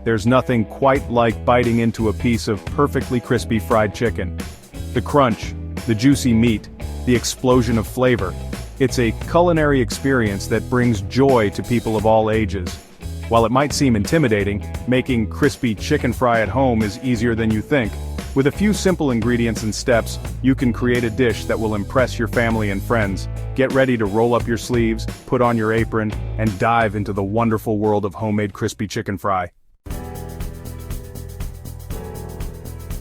there's nothing quite like biting into a piece of perfectly crispy fried chicken. The crunch, the juicy meat, the explosion of flavor. It's a culinary experience that brings joy to people of all ages. While it might seem intimidating, making crispy chicken fry at home is easier than you think. With a few simple ingredients and steps, you can create a dish that will impress your family and friends. Get ready to roll up your sleeves, put on your apron, and dive into the wonderful world of homemade crispy chicken fry.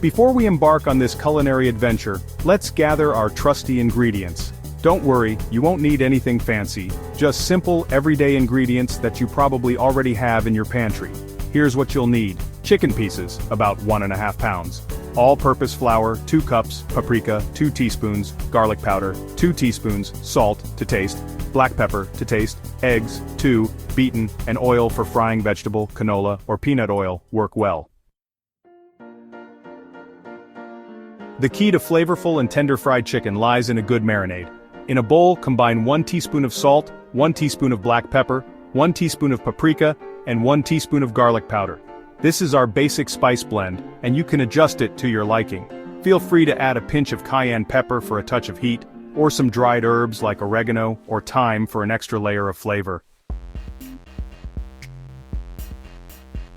Before we embark on this culinary adventure, let's gather our trusty ingredients. Don't worry, you won't need anything fancy, just simple, everyday ingredients that you probably already have in your pantry. Here's what you'll need. Chicken pieces, about 1.5 pounds. All-purpose flour, 2 cups, paprika, 2 teaspoons, garlic powder, 2 teaspoons, salt to taste, black pepper to taste, eggs, 2, beaten, and oil for frying vegetable, canola, or peanut oil, work well. The key to flavorful and tender fried chicken lies in a good marinade. In a bowl, combine 1 teaspoon of salt, 1 teaspoon of black pepper, 1 teaspoon of paprika, and 1 teaspoon of garlic powder. This is our basic spice blend, and you can adjust it to your liking. Feel free to add a pinch of cayenne pepper for a touch of heat, or some dried herbs like oregano or thyme for an extra layer of flavor.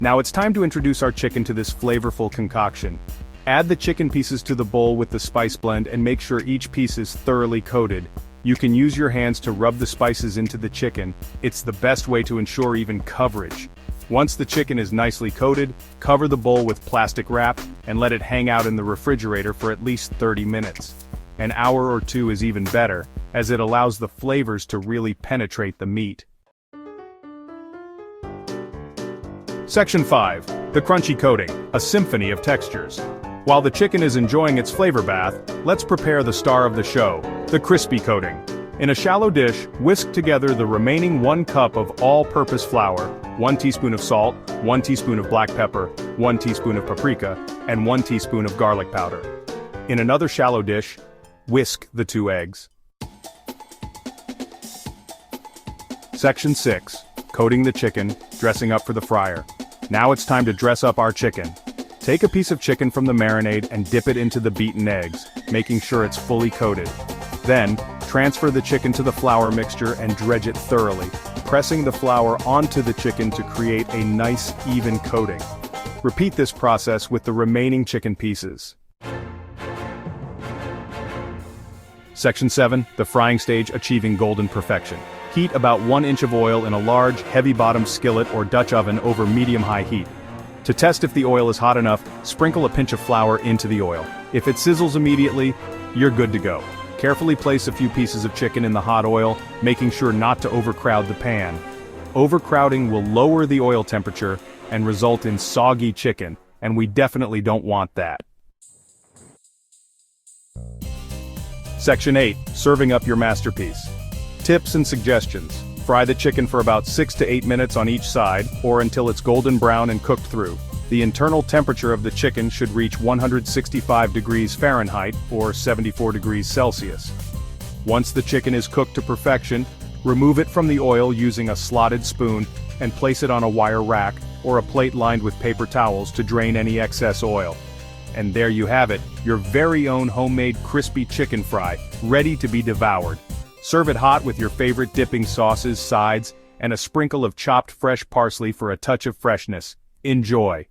Now it's time to introduce our chicken to this flavorful concoction. Add the chicken pieces to the bowl with the spice blend and make sure each piece is thoroughly coated. You can use your hands to rub the spices into the chicken. It's the best way to ensure even coverage. Once the chicken is nicely coated, cover the bowl with plastic wrap and let it hang out in the refrigerator for at least 30 minutes. An hour or 2 is even better, as it allows the flavors to really penetrate the meat. Section 5. The crunchy coating, a symphony of textures. While the chicken is enjoying its flavor bath, let's prepare the star of the show, the crispy coating. In a shallow dish, whisk together the remaining 1 cup of all-purpose flour, 1 teaspoon of salt, 1 teaspoon of black pepper, 1 teaspoon of paprika, and 1 teaspoon of garlic powder. In another shallow dish, whisk the 2 eggs. Section 6. Coating the chicken, dressing up for the fryer. Now it's time to dress up our chicken. Take a piece of chicken from the marinade and dip it into the beaten eggs, making sure it's fully coated. Then, transfer the chicken to the flour mixture and dredge it thoroughly, pressing the flour onto the chicken to create a nice, even coating. Repeat this process with the remaining chicken pieces. Section 7. The frying stage, achieving golden perfection. Heat about 1 inch of oil in a large, heavy-bottomed skillet or Dutch oven over medium-high heat. To test if the oil is hot enough, sprinkle a pinch of flour into the oil. If it sizzles immediately, you're good to go. Carefully place a few pieces of chicken in the hot oil, making sure not to overcrowd the pan. Overcrowding will lower the oil temperature and result in soggy chicken, and we definitely don't want that. Section 8. Serving up your masterpiece. Tips and suggestions. Fry the chicken for about 6 to 8 minutes on each side, or until it's golden brown and cooked through. The internal temperature of the chicken should reach 165 degrees Fahrenheit, or 74 degrees Celsius. Once the chicken is cooked to perfection, remove it from the oil using a slotted spoon, and place it on a wire rack, or a plate lined with paper towels to drain any excess oil. And there you have it, your very own homemade crispy chicken fry, ready to be devoured. Serve it hot with your favorite dipping sauces, sides, and a sprinkle of chopped fresh parsley for a touch of freshness. Enjoy!